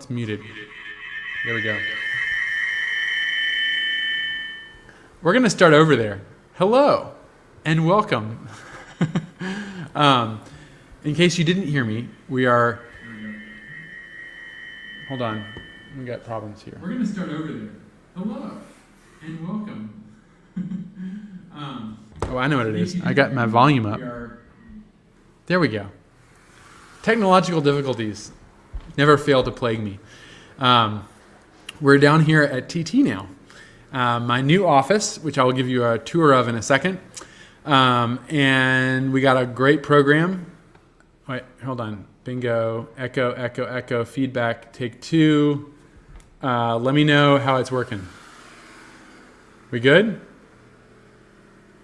it's muted. There we go. We're going to start over there. Hello and welcome. In case you didn't hear me, we are... Hold on. We got problems here. We're going to start over there. Hello and welcome. Oh, I know what it is. I got my volume up. There we go. Technological difficulties never fail to plague me. We're down here at TT now. My new office, which I will give you a tour of in a second. And we got a great program. Wait, hold on. Bingo, echo, echo, echo, feedback, take 2. Let me know how it's working. We good?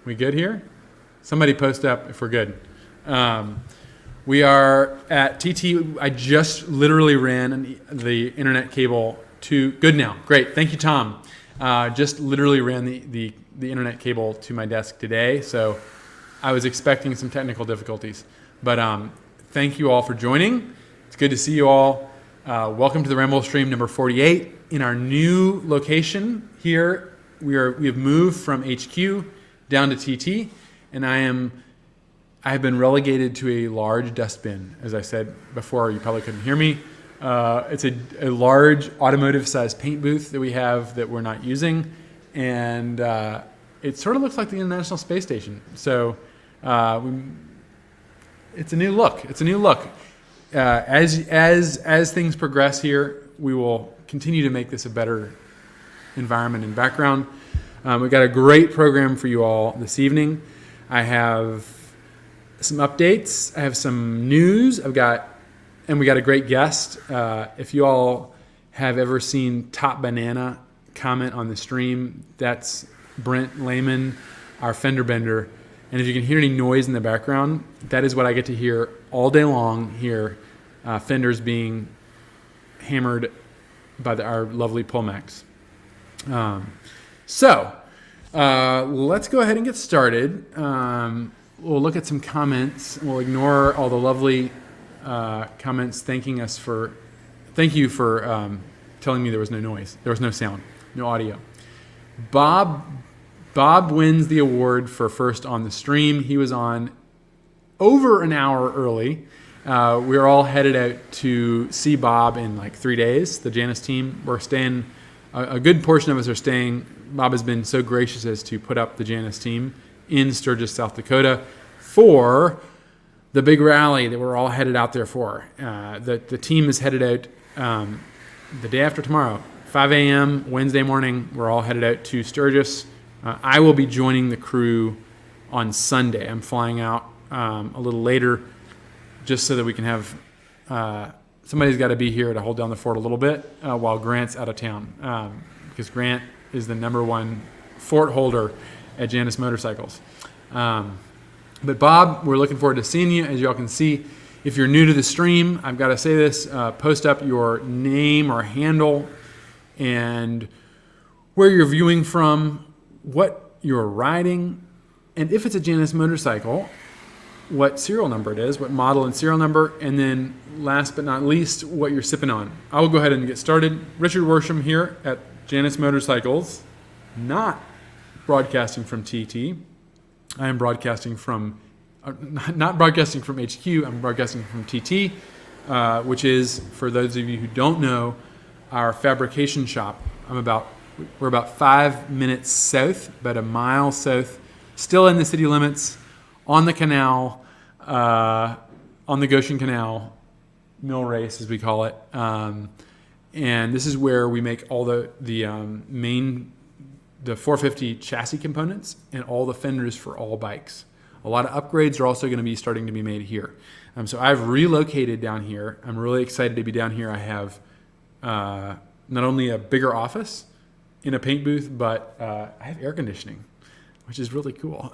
We good here? Somebody post up if we're good. We are at TT. I just literally ran the internet cable to... Good now. Great. Thank you, Tom. Just literally ran the internet cable to my desk today, so I was expecting some technical difficulties. But thank you all for joining. It's good to see you all. Welcome to the Ramblestream number 48. In our new location here, we have moved from HQ down to TT, and I have been relegated to a large dustbin. As I said before, you probably couldn't hear me. It's a large automotive-sized paint booth that we have that we're not using, and it sort of looks like the International Space Station. So it's a new look. It's a new look. As things progress here, we will continue to make this a better environment and background. We've got a great program for you all this evening. I have some updates. I have some news. And we got a great guest. If you all have ever seen Top Banana comment on the stream, that's Brent Lehman, our fender bender. And if you can hear any noise in the background, that is what I get to hear all day long here, fenders being hammered by our lovely Pullmax. So let's go ahead and get started. We'll look at some comments. We'll ignore all the lovely comments thank you for telling me there was no noise. There was no sound, no audio. Bob wins the award for first on the stream. He was on over an hour early. We're all headed out to see Bob in like 3 days. The Janus team, we're staying, a good portion of us are staying. Bob has been so gracious as to put up the Janus team in Sturgis, South Dakota for the big rally that we're all headed out there for. The team is headed out the day after tomorrow, 5 a.m. Wednesday morning. We're all headed out to Sturgis. I will be joining the crew on Sunday. I'm flying out a little later just so that we can have... somebody's got to be here to hold down the fort a little bit while Grant's out of town, because Grant is the #1 fort holder at Janus Motorcycles. But Bob, we're looking forward to seeing you. As y'all can see, if you're new to the stream, I've got to say this, post up your name or handle and where you're viewing from, what you're riding, and if it's a Janus motorcycle, what serial number it is, what model and serial number, and then last but not least, what you're sipping on. I will go ahead and get started. Richard Worsham here at Janus Motorcycles, not broadcasting from TT. I am broadcasting from, not broadcasting from HQ, I'm broadcasting from TT, which is, for those of you who don't know, our fabrication shop. We're about 5 minutes south, about a mile south, still in the city limits, on the canal, on the Goshen Canal, mill race as we call it. And this is where we make all the 450 chassis components and all the fenders for all bikes. A lot of upgrades are also going to be starting to be made here. So I've relocated down here. I'm really excited to be down here. I have not only a bigger office in a paint booth, but I have air conditioning, which is really cool.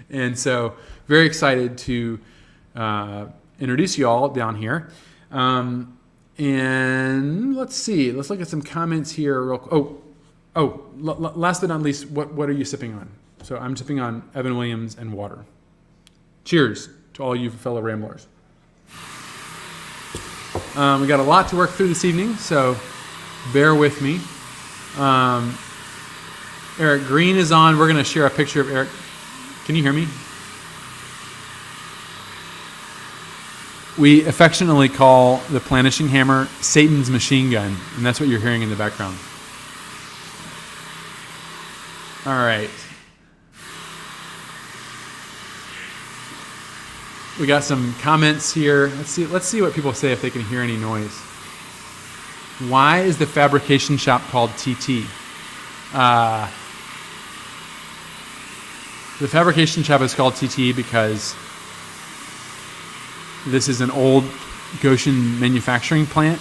And so very excited to introduce you all down here. And let's see. Let's look at some comments here. Last but not least, what are you sipping on? So I'm sipping on Evan Williams and water. Cheers to all you fellow ramblers. We got a lot to work through this evening, so bear with me. Eric Green is on. We're going to share a picture of Eric. Can you hear me? We affectionately call the planishing hammer Satan's machine gun, and that's what you're hearing in the background. All right. We got some comments here. Let's see what people say if they can hear any noise. Why is the fabrication shop called TT? The fabrication shop is called TT because this is an old Goshen manufacturing plant,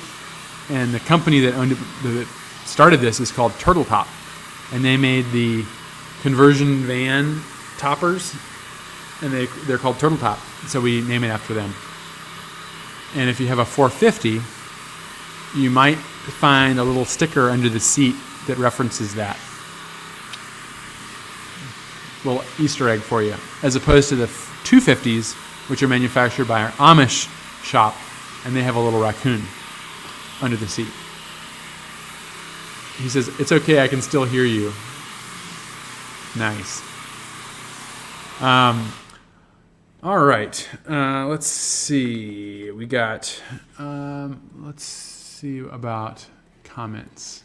and the company that started this is called Turtle Top, and they made the conversion van toppers, and they're called Turtle Top, so we name it after them. And if you have a 450, you might find a little sticker under the seat that references that. Little Easter egg for you, as opposed to the 250s, which are manufactured by our Amish shop, and they have a little raccoon under the seat. He says, "It's okay, I can still hear you." Nice. All right. Let's see. We got. Let's see about comments.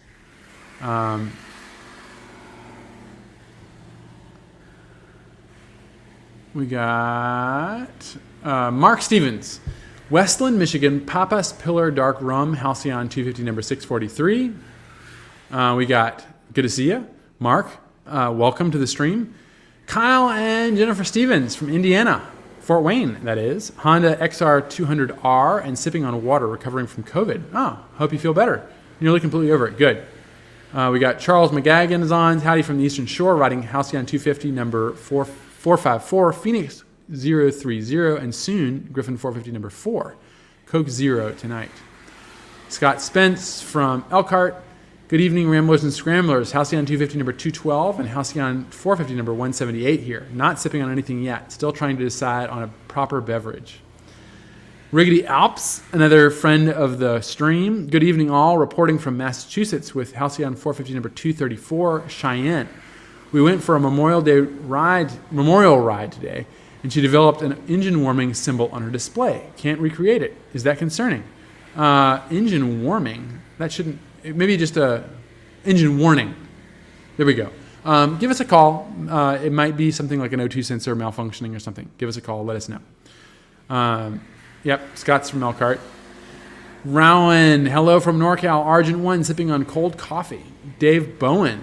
We got Mark Stevens, Westland, Michigan, Papas Pillar Dark Rum, Halcyon 250 number 643. We got, good to see you, Mark. Welcome to the stream. Kyle and Jennifer Stevens from Indiana, Fort Wayne, that is. Honda XR200R and sipping on water, recovering from COVID. Oh, hope you feel better. You're looking completely over it. Good. We got Charles McGagan is on, howdy from the Eastern Shore, riding Halcyon 250 number 454, Phoenix 030, and soon Griffin 450 number 4. Coke Zero tonight. Scott Spence from Elkhart. Good evening, Ramblers and Scramblers. Halcyon 250 number 212 and Halcyon 450 number 178 here. Not sipping on anything yet. Still trying to decide on a proper beverage. Riggedy Alps, another friend of the stream. Good evening all. Reporting from Massachusetts with Halcyon 450 number 234, Cheyenne. We went for a Memorial ride today, and she developed an engine warming symbol on her display. Can't recreate it. Is that concerning? Engine warming? That shouldn't... Maybe just a engine warning. There we go. Give us a call. It might be something like an O2 sensor malfunctioning or something. Give us a call. Let us know. Yep, Scott's from Elkhart. Rowan, hello from NorCal. Argent 1, sipping on cold coffee. Dave Bowen.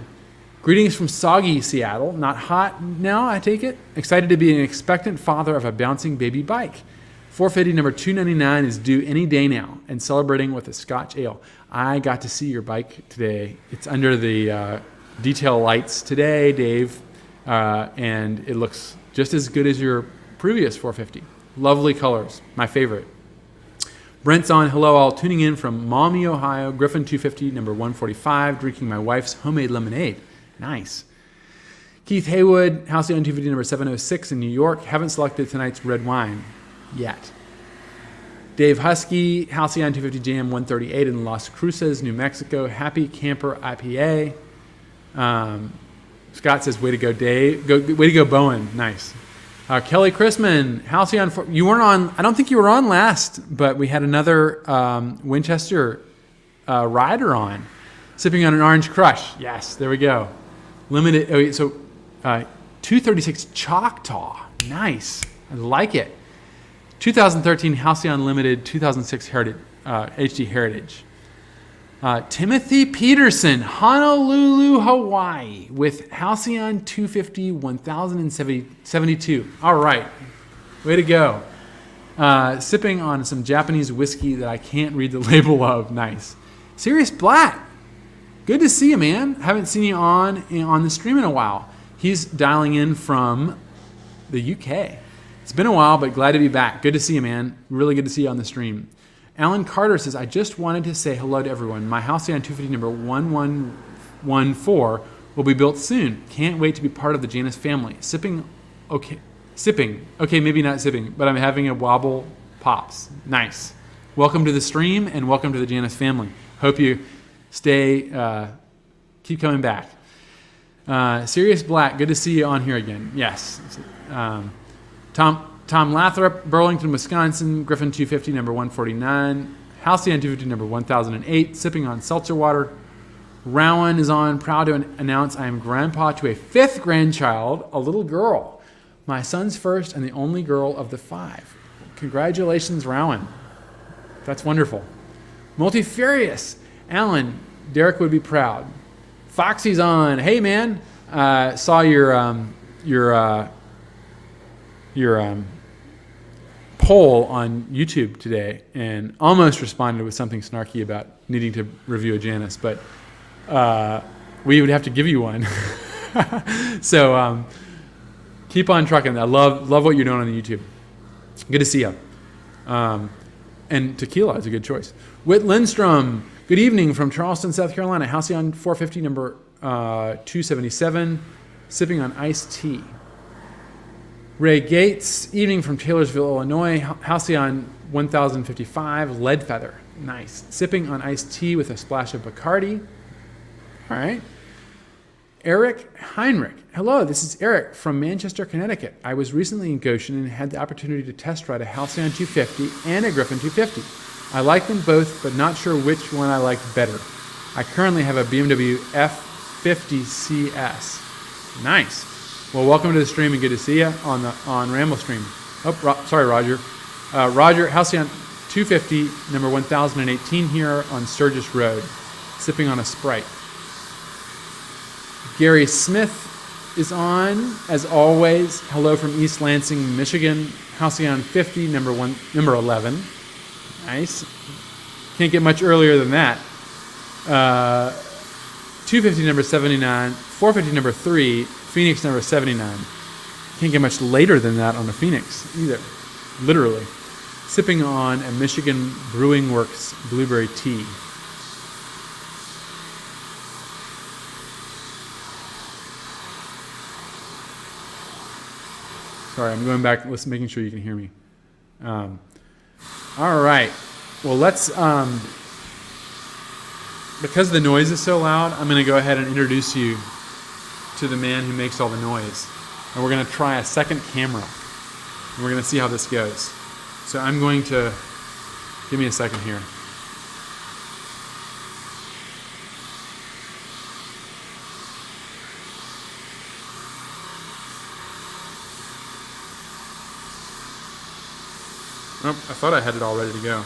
Greetings from soggy Seattle. Not hot now, I take it. Excited to be an expectant father of a bouncing baby bike. 450 number 299 is due any day now, and celebrating with a Scotch ale. I got to see your bike today. It's under the detail lights today, Dave, and it looks just as good as your previous 450. Lovely colors, my favorite. Brent's on, hello all, tuning in from Maumee, Ohio, Griffin 250 number 145, drinking my wife's homemade lemonade. Nice. Keith Haywood, Halcyon 250 number 706 in New York. Haven't selected tonight's red wine yet. Dave Husky, Halcyon 250 Jam 138 in Las Cruces, New Mexico. Happy Camper IPA. Scott says, way to go, Dave. Way to go, Bowen. Nice. Kelly Chrisman, Halcyon. You weren't on, I don't think you were on last, but we had another Winchester rider on, sipping on an Orange Crush. Yes, there we go. Limited, 236 Choctaw. Nice. I like it. 2013 Halcyon Limited, 2006 HD Heritage. Timothy Peterson, Honolulu, Hawaii, with Halcyon 250 1072. All right. Way to go. Sipping on some Japanese whiskey that I can't read the label of. Nice. Sirius Black. Good to see you, man. Haven't seen you on the stream in a while. He's dialing in from the UK. It's been a while, but glad to be back. Good to see you, man. Really good to see you on the stream. Alan Carter says, I just wanted to say hello to everyone. My Halcyon 250 number 1114 will be built soon. Can't wait to be part of the Janus family. Sipping. Okay, maybe not sipping, but I'm having a wobble pops. Nice. welcome to the stream and welcome to the Janus family. Hope you keep coming back. Sirius Black, good to see you on here again. Yes. Tom Lathrop, Burlington, Wisconsin, Griffin 250, number 149. Halcyon 250, number 1008, sipping on seltzer water. Rowan is on, proud to announce I am grandpa to a 5th grandchild, a little girl. My son's first and the only girl of the 5. Congratulations, Rowan. That's wonderful. Multifurious. Alan, Derek would be proud. Foxy's on. Hey, man. Saw your poll on YouTube today and almost responded with something snarky about needing to review a Janus, but we would have to give you one. So keep on trucking. I love what you're doing on the YouTube. Good to see you. And tequila is a good choice. Whit Lindstrom, good evening from Charleston, South Carolina. Halcyon 450, number 277, sipping on iced tea. Ray Gates, evening from Taylorsville, Illinois. Halcyon 1055, lead feather. Nice. Sipping on iced tea with a splash of Bacardi. All right. Eric Heinrich. Hello, this is Eric from Manchester, Connecticut. I was recently in Goshen and had the opportunity to test ride a Halcyon 250 and a Griffin 250. I like them both, but not sure which one I liked better. I currently have a BMW F50 CS. Nice. Well, welcome to the stream and good to see you on Ramblestream. Oh, sorry, Roger. Roger, Halcyon 250, number 1018 here on Sturgis Road, sipping on a Sprite. Gary Smith is on, as always. Hello from East Lansing, Michigan. Halcyon 50, number 11. Nice. Can't get much earlier than that. 250, number 79. 450, number 3. Phoenix, number 79. Can't get much later than that on the Phoenix either. Literally. Sipping on a Michigan Brewing Works blueberry tea. Sorry, I'm going back, making sure you can hear me. All right. Well, let's, because the noise is so loud, I'm going to go ahead and introduce you to the man who makes all the noise. And we're going to try a second camera. And we're going to see how this goes. So I'm going to, give me a second here. Oh, I thought I had it all ready to go.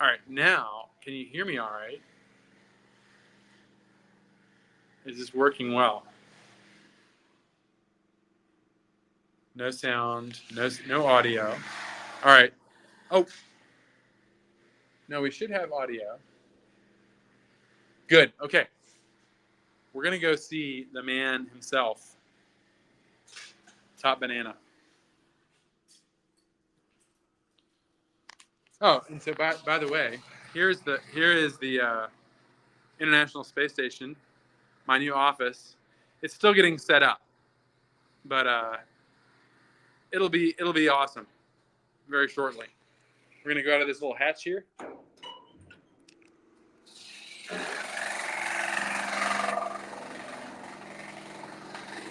All right, now, can you hear me all right? Is this working well? No sound, no audio. All right. Oh, no, we should have audio. Good, okay. We're going to go see the man himself, Top Banana. Oh, and so by the way, here is the International Space Station, my new office. It's still getting set up, but it'll be awesome very shortly. We're gonna go out of this little hatch here.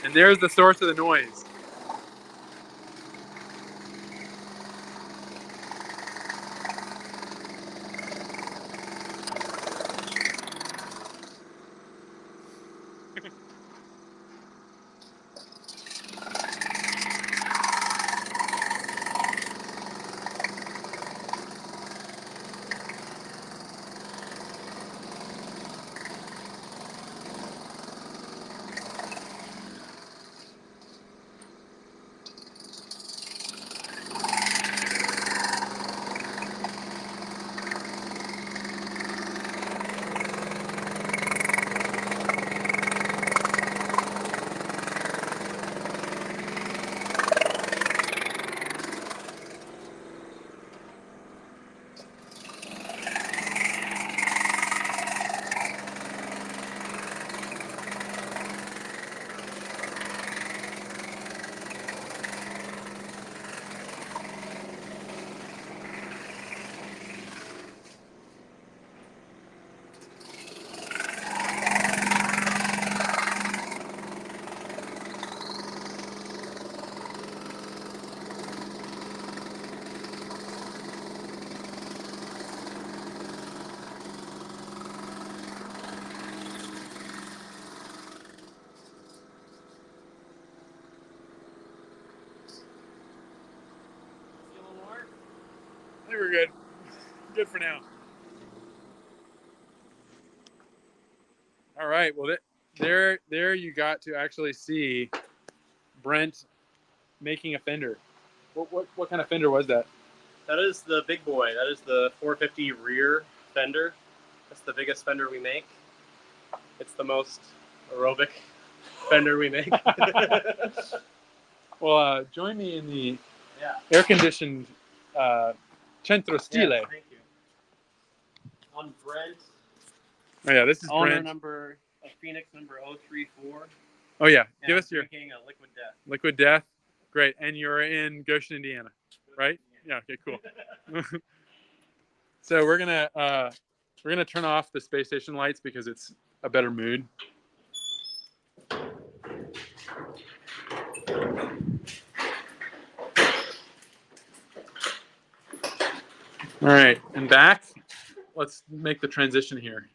And there's the source of the noise. think we're good. Good for now. All right. Well, there you got to actually see Brent making a fender. What kind of fender was that? That is the big boy. That is the 450 rear fender. That's the biggest fender we make. It's the most aerobic fender we make. Well, join me in the air-conditioned Centro Stile. Yes, thank you. On Brent. Oh yeah, this is owner Brent. number of Phoenix number 034. Oh yeah, And give I'm us your drinking a Liquid Death. Liquid Death. Great, and you're in Goshen, Indiana, right? Yeah. Okay. Cool. So we're gonna turn off the space station lights because it's a better mood. All right, and back. Let's make the transition here.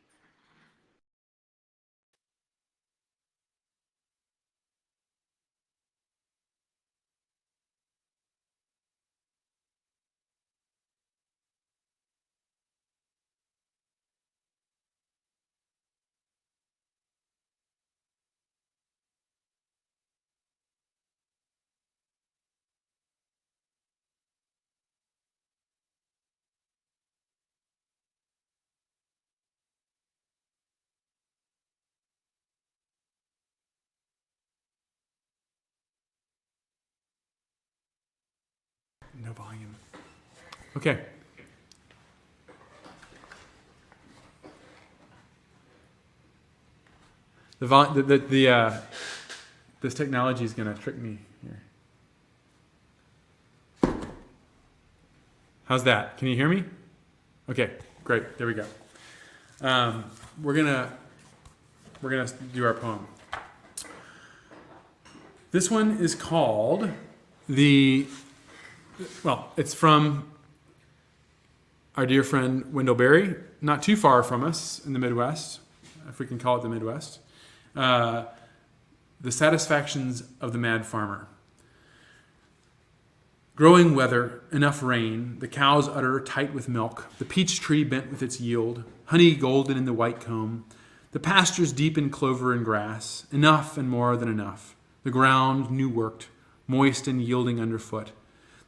No volume. Okay. This technology is going to trick me here. How's that? Can you hear me? Okay, great. There we go. We're gonna do our poem. This one is called it's from our dear friend Wendell Berry, not too far from us in the Midwest, if we can call it the Midwest. The Satisfactions of the Mad Farmer. Growing weather, enough rain, the cow's udder tight with milk, the peach tree bent with its yield, honey golden in the white comb, the pastures deep in clover and grass, enough and more than enough, the ground new worked, moist and yielding underfoot,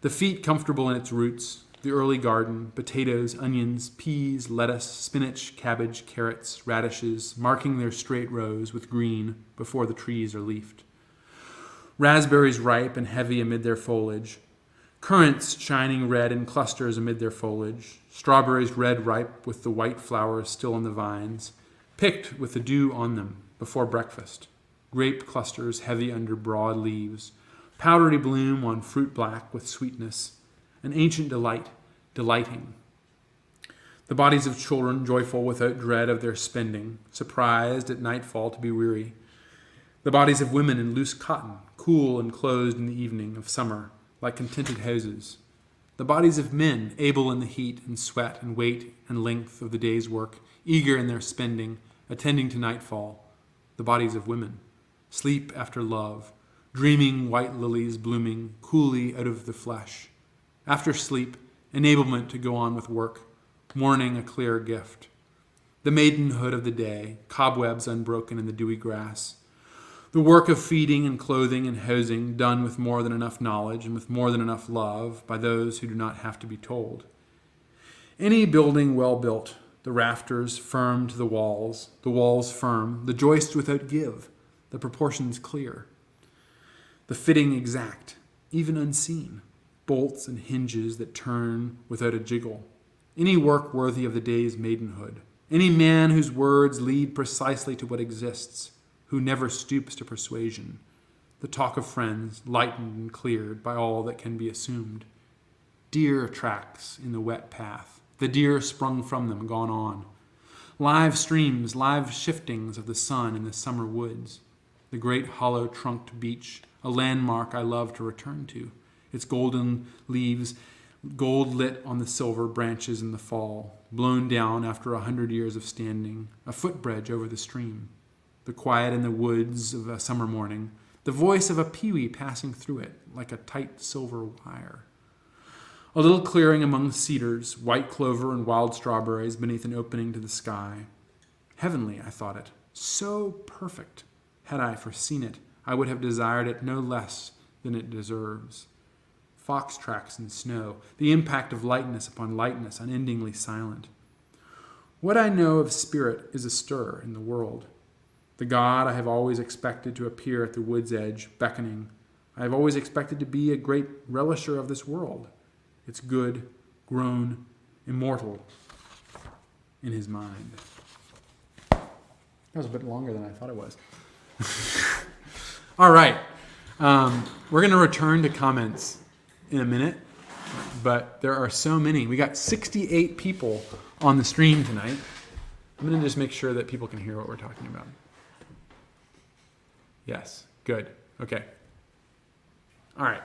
the feet comfortable in its roots, the early garden, potatoes, onions, peas, lettuce, spinach, cabbage, carrots, radishes, marking their straight rows with green before the trees are leafed. Raspberries ripe and heavy amid their foliage, currants shining red in clusters amid their foliage, strawberries red ripe with the white flowers still on the vines, picked with the dew on them before breakfast, grape clusters heavy under broad leaves, powdery bloom on fruit black with sweetness, an ancient delight, delighting. The bodies of children joyful without dread of their spending, surprised at nightfall to be weary. The bodies of women in loose cotton, cool and closed in the evening of summer, like contented houses. The bodies of men, able in the heat and sweat and weight and length of the day's work, eager in their spending, attending to nightfall. The bodies of women, sleep after love, dreaming white lilies blooming coolly out of the flesh. After sleep, enablement to go on with work, morning a clear gift. The maidenhood of the day, cobwebs unbroken in the dewy grass. The work of feeding and clothing and housing done with more than enough knowledge and with more than enough love by those who do not have to be told. Any building well built, the rafters firm to the walls firm, the joists without give, the proportions clear, the fitting exact, even unseen, bolts and hinges that turn without a jiggle. Any work worthy of the day's maidenhood. Any man whose words lead precisely to what exists, who never stoops to persuasion. The talk of friends, lightened and cleared by all that can be assumed. Deer tracks in the wet path, the deer sprung from them, gone on. Live streams, live shiftings of the sun in the summer woods. The great hollow-trunked beech, a landmark I love to return to. Its golden leaves, gold lit on the silver branches in the fall, blown down after 100 years of standing, a footbridge over the stream. The quiet in the woods of a summer morning, the voice of a peewee passing through it like a tight silver wire. A little clearing among the cedars, white clover and wild strawberries beneath an opening to the sky. Heavenly, I thought it. So perfect. Had I foreseen it, I would have desired it no less than it deserves. Fox tracks in snow, the impact of lightness upon lightness, unendingly silent. What I know of spirit is astir in the world. The God I have always expected to appear at the wood's edge, beckoning. I have always expected to be a great relisher of this world, its good, grown, immortal in his mind. That was a bit longer than I thought it was. All right. We're going to return to comments in a minute, but there are so many. We got 68 people on the stream tonight. I'm going to just make sure that people can hear what we're talking about. Yes. Good. Okay. All right.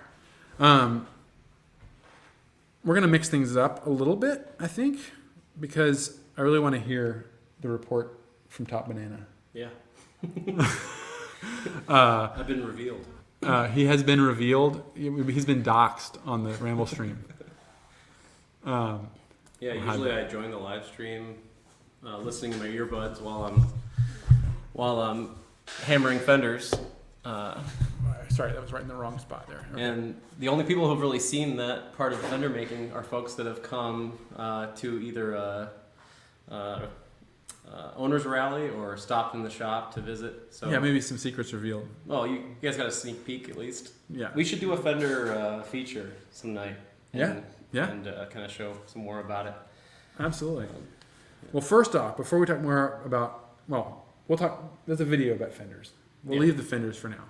We're going to mix things up a little bit, I think, because I really want to hear the report from Top Banana. Yeah. I've been revealed. He has been revealed. He's been doxxed on the Ramblestream. Yeah, usually I join the live stream, listening to my earbuds while I'm hammering fenders. Sorry, that was right in the wrong spot there. Okay. And the only people who've really seen that part of fender making are folks that have come to either owner's rally or stopped in the shop to visit. So Yeah, maybe some secrets revealed. well, you guys got a sneak peek at least. Yeah. We should do a fender feature some night. And, Yeah. And kind of show some more about it. Absolutely. Well, first off, before we talk more about, we'll talk, there's a video about fenders. We'll leave the fenders for now.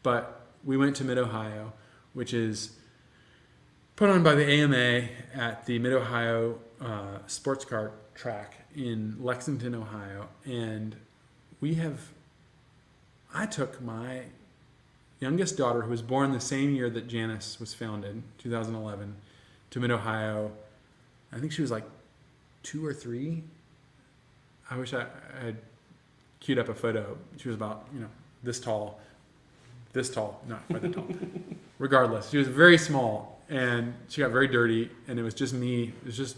But we went to Mid-Ohio, which is put on by the AMA at the Mid-Ohio sports car track in Lexington, Ohio. And I took my youngest daughter, who was born the same year that Janus was founded, 2011, to Mid-Ohio. I think she was like 2 or 3. I wish I had queued up a photo. She was about, this tall, not quite that tall. Regardless, she was very small, and she got very dirty, and it was just me. It was just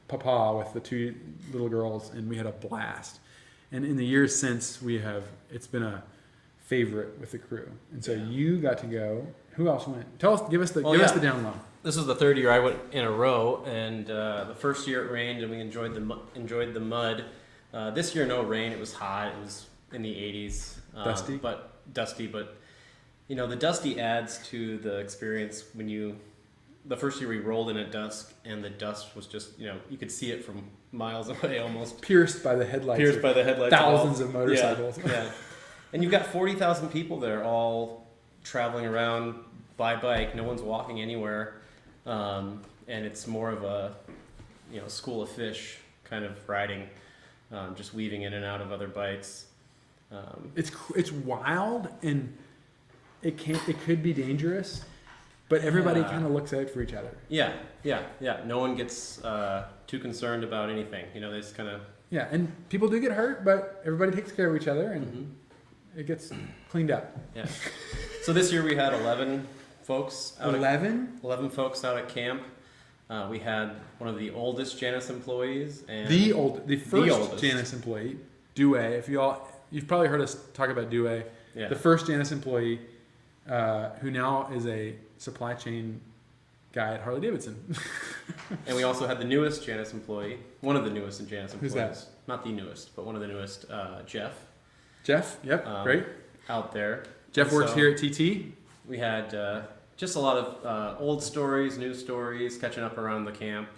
Papa with the 2 little girls, and we had a blast. And in the years since, it's been a favorite with the crew. And so you got to go. Who else went? Give us the download. This is the 3rd year I went in a row, and the first year it rained, and we enjoyed the mud. This year, no rain. It was hot. It was in the 80s. Dusty? Dusty, but the dusty adds to the experience the first year we rolled in at dusk, and the dust was just, you could see it from miles away almost. Pierced by the headlights. Thousands of motorcycles. Yeah. And you've got 40,000 people there all traveling around by bike. No one's walking anywhere. And it's more of a, school of fish kind of riding, just weaving in and out of other bikes. It's wild, and it could be dangerous, but everybody kind of looks out for each other. Yeah. No one gets too concerned about anything. They just kind of... Yeah, and people do get hurt, but everybody takes care of each other, and it gets cleaned up. Yeah. So this year we had 11 folks. 11 folks out at camp. We had one of the oldest Janus employees, and the first Janus employee, Dewey. You've probably heard us talk about Dewey. Yeah. The first Janus employee, who now is a supply chain guy at Harley Davidson. And we also had the newest Janus employee, one of the newest Janus employees. Who's that? Not the newest, but one of the newest, Jeff. Jeff, yep, great. Out there. Jeff works here at TT. We had just a lot of old stories, new stories, catching up around the camp,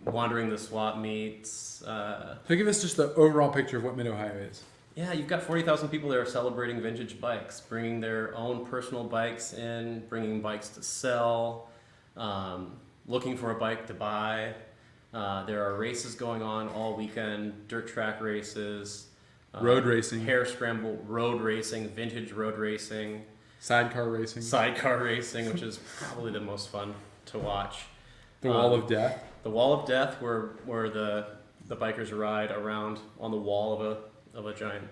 wandering the swap meets. So give us just the overall picture of what Mid-Ohio is. Yeah, you've got 40,000 people there celebrating vintage bikes, bringing their own personal bikes in, bringing bikes to sell, looking for a bike to buy. There are races going on all weekend, dirt track races. Road racing. Hare scramble, road racing, vintage road racing. Sidecar racing, which is probably the most fun to watch. The Wall of Death. The Wall of Death, where the bikers ride around on the wall of a giant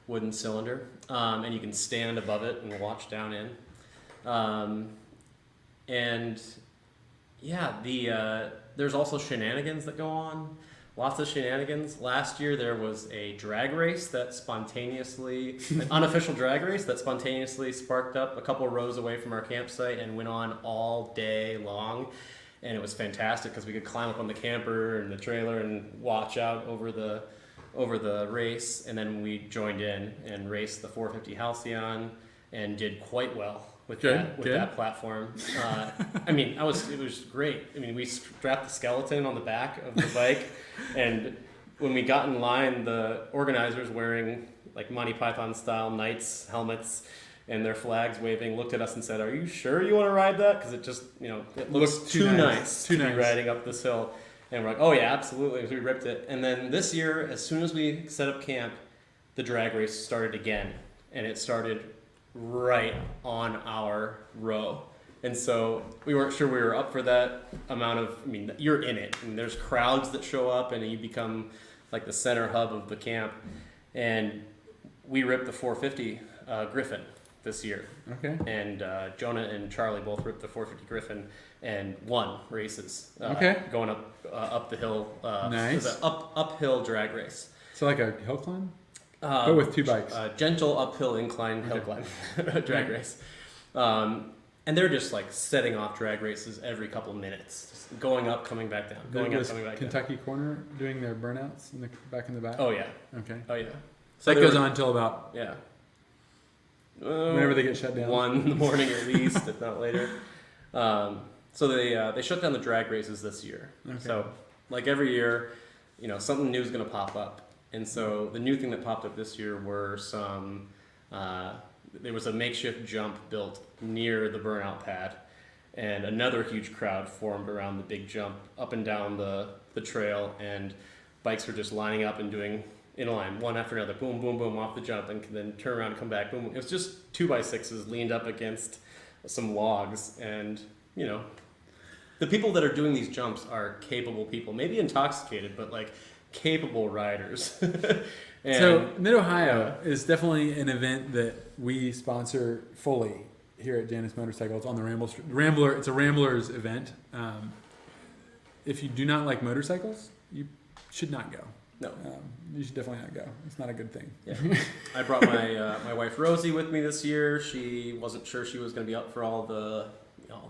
wooden cylinder, and you can stand above it and watch down in. And yeah, there's also shenanigans that go on. Lots of shenanigans. Last year there was a drag race that spontaneously, an unofficial drag race that spontaneously sparked up a couple rows away from our campsite and went on all day long. And it was fantastic because we could climb up on the camper and the trailer and watch out over the race. And then we joined in and raced the 450 Halcyon and did quite well with that platform. I mean, it was great. I mean, we strapped the skeleton on the back of the bike, and when we got in line, the organizers wearing like Monty Python style knights helmets and their flags waving looked at us and said, "Are you sure you want to ride that? Because it just, it looks too nice to be riding up this hill." And we're like, "Oh yeah, absolutely." So we ripped it. And then this year, as soon as we set up camp, the drag race started again, and it started right on our row. And so we weren't sure we were up for that amount of, you're in it. And there's crowds that show up and you become like the center hub of the camp. And we ripped the 450 Griffin this year. Okay. And Jonah and Charlie both ripped the 450 Griffin and won races. Going up the hill. Nice. It was an uphill drag race. So like a hill climb? But with two bikes. Gentle uphill incline hill climb drag race. And they're just like setting off drag races every couple of minutes. Just going up, coming back down. Going up, coming back Kentucky down. Corner doing their burnouts back in the back? Oh, yeah. Okay. Oh, yeah. So that goes on until about... Yeah. Whenever they get shut down. 1 in the morning at least, if not later. So they shut down the drag races this year. Okay. So like every year, something new is going to pop up. And so the new thing that popped up this year were there was a makeshift jump built near the burnout pad, and another huge crowd formed around the big jump up and down the trail, and bikes were just lining up and doing in a line, one after another, boom, boom, boom, off the jump, and then turn around and come back, boom. It was just 2x6s leaned up against some logs, and, the people that are doing these jumps are capable people, maybe intoxicated, but like capable riders. So Mid-Ohio is definitely an event that we sponsor fully here at Janus Motorcycles on the Rambler. It's a Ramblers event. If you do not like motorcycles, you should not go. No. You should definitely not go. It's not a good thing. Yeah. I brought my wife Rosie with me this year. She wasn't sure she was going to be up for all the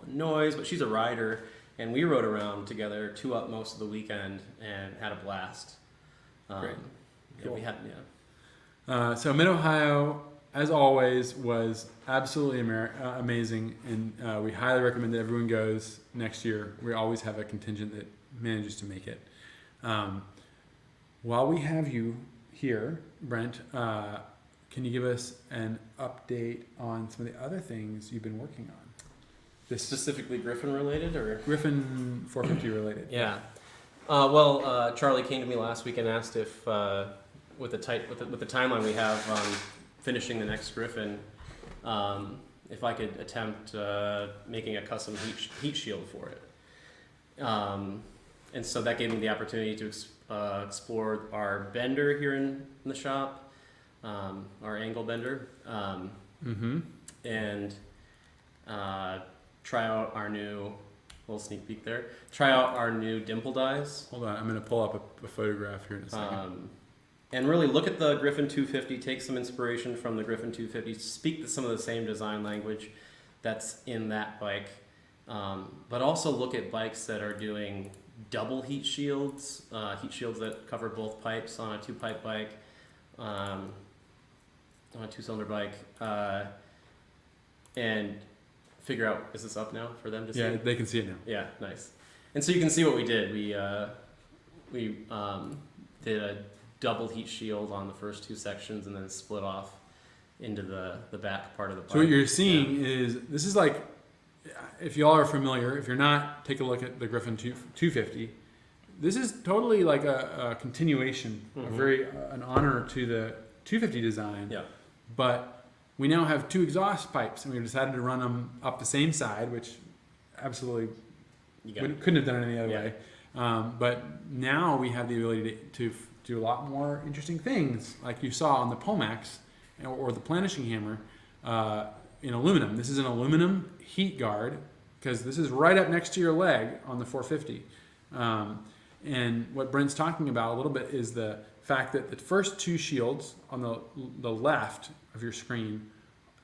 noise, but she's a rider. And we rode around together, 2 up most of the weekend, and had a blast. Great. Cool. So Mid-Ohio, as always, was absolutely amazing, and we highly recommend that everyone goes next year. We always have a contingent that manages to make it. While we have you here, Brent, can you give us an update on some of the other things you've been working on? Specifically Griffin related, or Griffin 450 related? Yeah. Charlie came to me last week and asked if, with the timeline we have on finishing the next Griffin, if I could attempt making a custom heat shield for it. And so that gave me the opportunity to explore our bender here in the shop, our angle bender, and try out our new, little sneak peek there, try out our new dimple dies. Hold on, I'm going to pull up a photograph here in a second. And really look at the Griffin 250, take some inspiration from the Griffin 250, speak some of the same design language that's in that bike, but also look at bikes that are doing double heat shields that cover both pipes on a 2-pipe bike, on a 2-cylinder bike, and figure out, is this up now for them to see? Yeah, they can see it now. Yeah, nice. And so you can see what we did. We did a double heat shield on the first 2 sections and then split off into the back part of the bike. So what you're seeing is, this is like, if y'all are familiar, if you're not, take a look at the Griffin 250. This is totally like a continuation, an honor to the 250 design. Yeah. But we now have 2 exhaust pipes, and we've decided to run them up the same side, which absolutely couldn't have done it any other way. But now we have the ability to do a lot more interesting things, like you saw on the Pomax or the planishing hammer in aluminum. This is an aluminum heat guard because this is right up next to your leg on the 450. And what Brent's talking about a little bit is the fact that the first two shields on the left of your screen,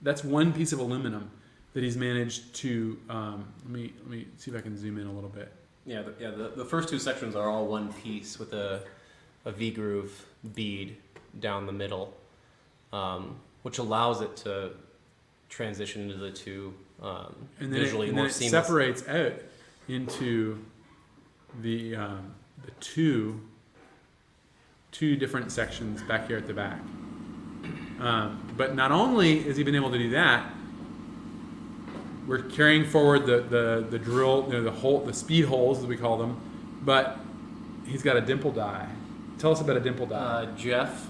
that's one piece of aluminum that he's managed to, let me see if I can zoom in a little bit. Yeah, the first two sections are all one piece with a V-groove bead down the middle, which allows it to transition into the two And then visually it more seamless. separates out into the two different sections back here at the back. But not only has he been able to do that, we're carrying forward the drill, the speed holes as we call them, but he's got a dimple die. Tell us about a dimple die. Jeff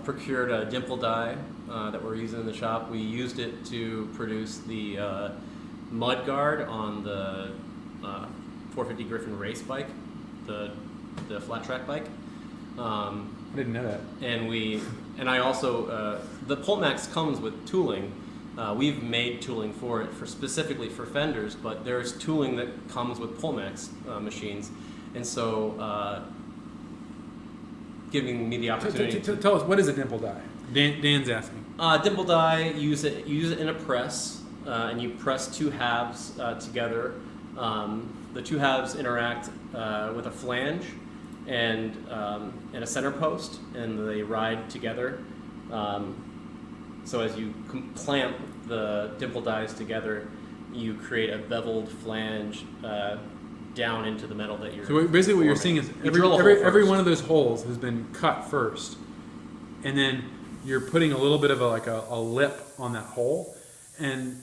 procured a dimple die that we're using in the shop. We used it to produce the mud guard on the 450 Griffin race bike, the flat track bike. I didn't know that. And I also the Pulmax comes with tooling. We've made tooling for it specifically for fenders, but there's tooling that comes with Pulmax machines, and so giving me the opportunity. Tell us, what is a dimple die? Dan's asking. Dimple die, you use it in a press, and you press two halves together. The two halves interact with a flange and a center post, and they ride together. So as you clamp the dimple dies together, you create a beveled flange down into the metal that you're. So basically, what you're seeing is every one of those holes has been cut first, and then you're putting a little bit of a lip on that hole. And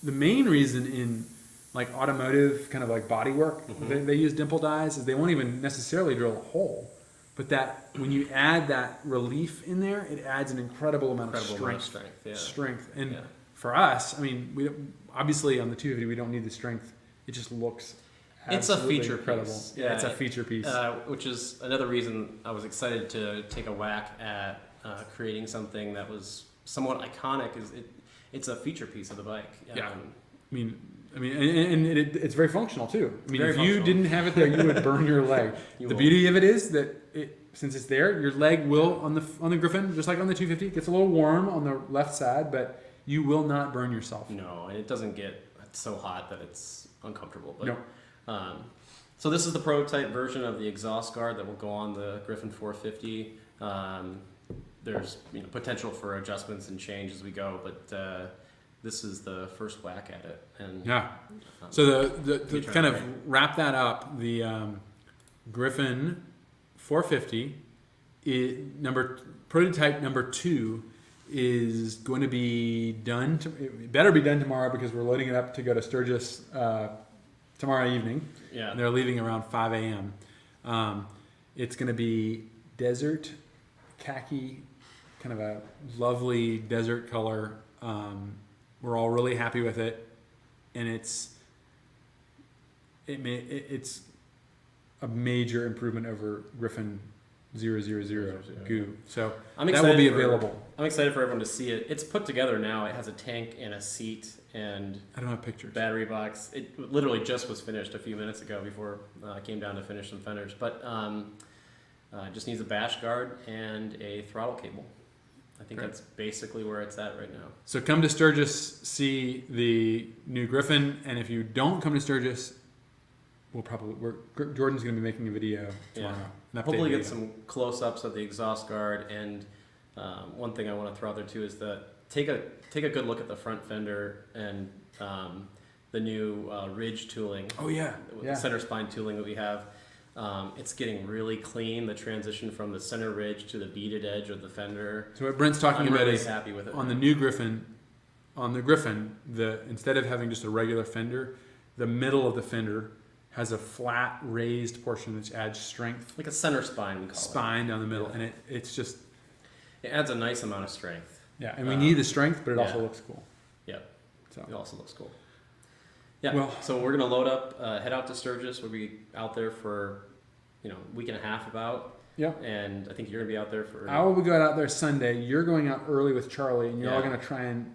the main reason in like automotive kind of like body work, they use dimple dies, is they won't even necessarily drill a hole, but that when you add that relief in there, it adds an incredible amount of strength. And for us, I mean, we obviously on the 250 we don't need the strength. It just looks. It's a feature incredible. piece. Yeah, it's a feature piece. Which is another reason I was excited to take a whack at creating something that was somewhat iconic. It's a feature piece of the bike. Yeah. It's very functional too. I mean, if you functional. didn't have it there, you would burn your leg. The beauty of it is that since it's there, your leg will on the Griffin, just like on the 250, it gets a little warm on the left side, but you will not burn yourself. No, and it doesn't get so hot that it's uncomfortable. But, no. So this is the prototype version of the exhaust guard that will go on the Griffin 450. There's potential for adjustments and change as we go, but this is the first whack at it. And yeah. So the kind of wrap that up, the Griffin 450 prototype number 2 is going to be done. It better be done tomorrow because we're loading it up to go to Sturgis tomorrow evening. Yeah. They're leaving around 5 a.m. It's going to be desert khaki, kind of a lovely desert color. We're all really happy with it, and it's a major improvement over Griffin 000 Goo. So that will be available. I'm excited for everyone to see it. It's put together now. It has a tank and a seat and I don't have pictures. Battery box. It literally just was finished a few minutes ago before I came down to finish some fenders. But it just needs a bash guard and a throttle cable. I think that's basically where it's at right now. So come to Sturgis, see the new Griffin, and if you don't come to Sturgis, Jordan's going to be making a video tomorrow. Yeah. Hopefully get some close-ups of the exhaust guard. And one thing I want to throw out there too is that take a good look at the front fender and the new ridge tooling. Oh yeah, the center spine tooling that we have. It's getting really clean. The transition from the center ridge to the beaded edge of the fender. So what Brent's talking about really is happy with it. On the new Griffin, instead of having just a regular fender, the middle of the fender has a flat raised portion which adds strength. Like a center spine, we call it. Spine down the middle, and it adds a nice amount of strength. Yeah, and we need the strength, but it also looks cool. Yep. So it also looks cool. Yeah. Well, so we're gonna load up, head out to Sturgis. We'll be out there for, a week and a half about. Yeah. And I think you're gonna be out there for. I will go out there Sunday. You're going out early with Charlie, and you're all gonna try and.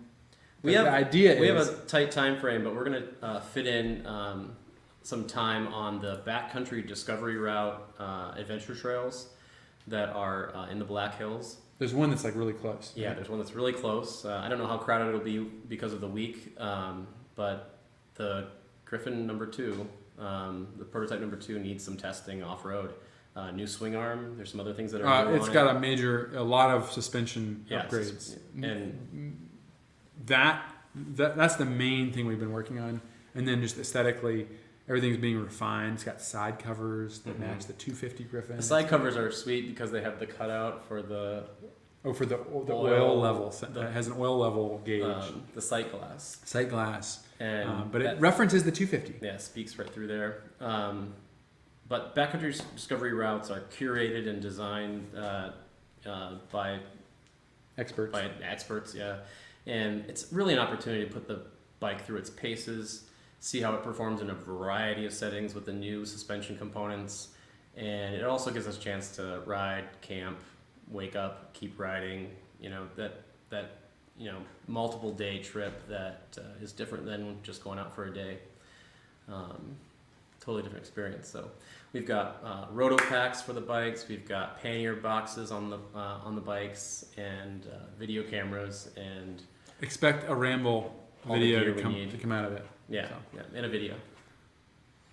We have the idea we is have a tight time frame, but we're going to fit in some time on the backcountry discovery route adventure trails that are in the Black Hills. there's one that's like really close. Yeah, right? there's one that's really close. I don't know how crowded it'll be because of the week, but the Griffin number 2, the prototype number 2 needs some testing off road. New swing arm. There's some other things that are. It's got a lot of suspension upgrades, and that's the main thing we've been working on. And then just aesthetically, everything's being refined. It's got side covers that match the 250 Griffin. the side covers are sweet because they have the cutout for the for the oil level. It has an oil level gauge. The sight glass. Sight glass. And but it references the 250. Yeah, speaks right through there. But backcountry discovery routes are curated and designed by experts, yeah. And it's really an opportunity to put the bike through its paces, see how it performs in a variety of settings with the new suspension components. And it also gives us a chance to ride, camp, wake up, keep riding, that multiple day trip that is different than just going out for a day. Totally different experience. So we've got roto packs for the bikes. We've got pannier boxes on the bikes and video cameras, and expect a Ramble all the video gear to come out of it. Yeah, in a video.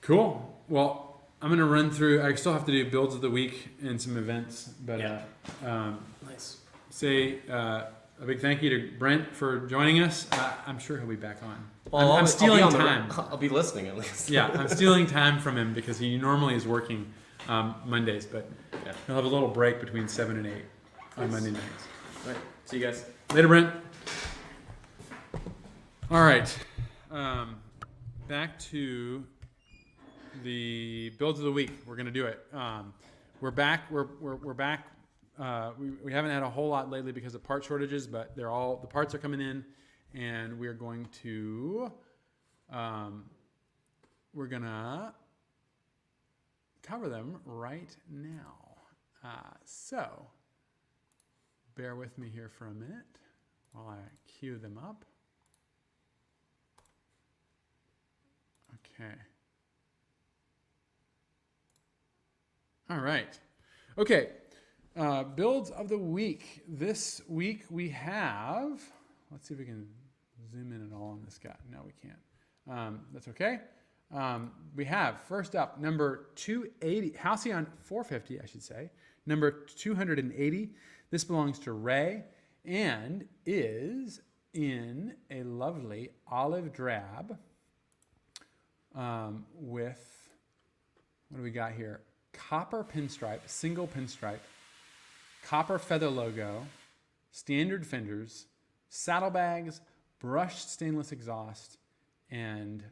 Cool. Well, I'm gonna run through. I still have to do builds of the week and some events, but Nice. say a big thank you to Brent for joining us. I'm sure he'll be back on. Well, I'm stealing I'll be time. I'll be listening at least. Yeah, I'm stealing time from him because he normally is working Mondays, but he'll have a little break between 7 and 8 on Monday nights. All right. See you guys. Later, Brent. All right. Back to the builds of the week. We're gonna do it. We're back. We're back. We haven't had a whole lot lately because of part shortages, but the parts are coming in, and we're going to we're gonna cover them right now. So bear with me here for a minute while I cue them up. Okay. All right. Okay. Builds of the week. This week we have, let's see if we can zoom in at all on this guy. No, we can't. That's okay. We have, first up, number 280, Halcyon 450, I should say. Number 280. This belongs to Ray and is in a lovely olive drab with, what do we got here? Copper pinstripe, single pinstripe, copper feather logo, standard fenders, saddlebags, brushed stainless exhaust, and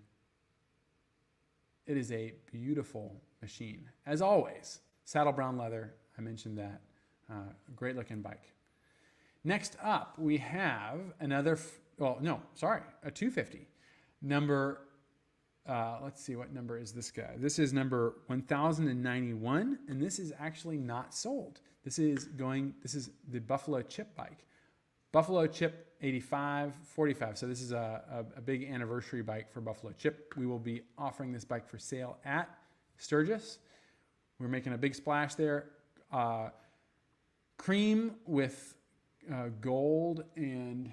it is a beautiful machine. As always, saddle brown leather, I mentioned that. Great looking bike. Next up, we have a 250. Number, let's see, what number is this guy? This is number 1091, and this is actually not sold. This is the Buffalo Chip bike. Buffalo Chip 8545. So this is a big anniversary bike for Buffalo Chip. We will be offering this bike for sale at Sturgis. We're making a big splash there. Cream with gold and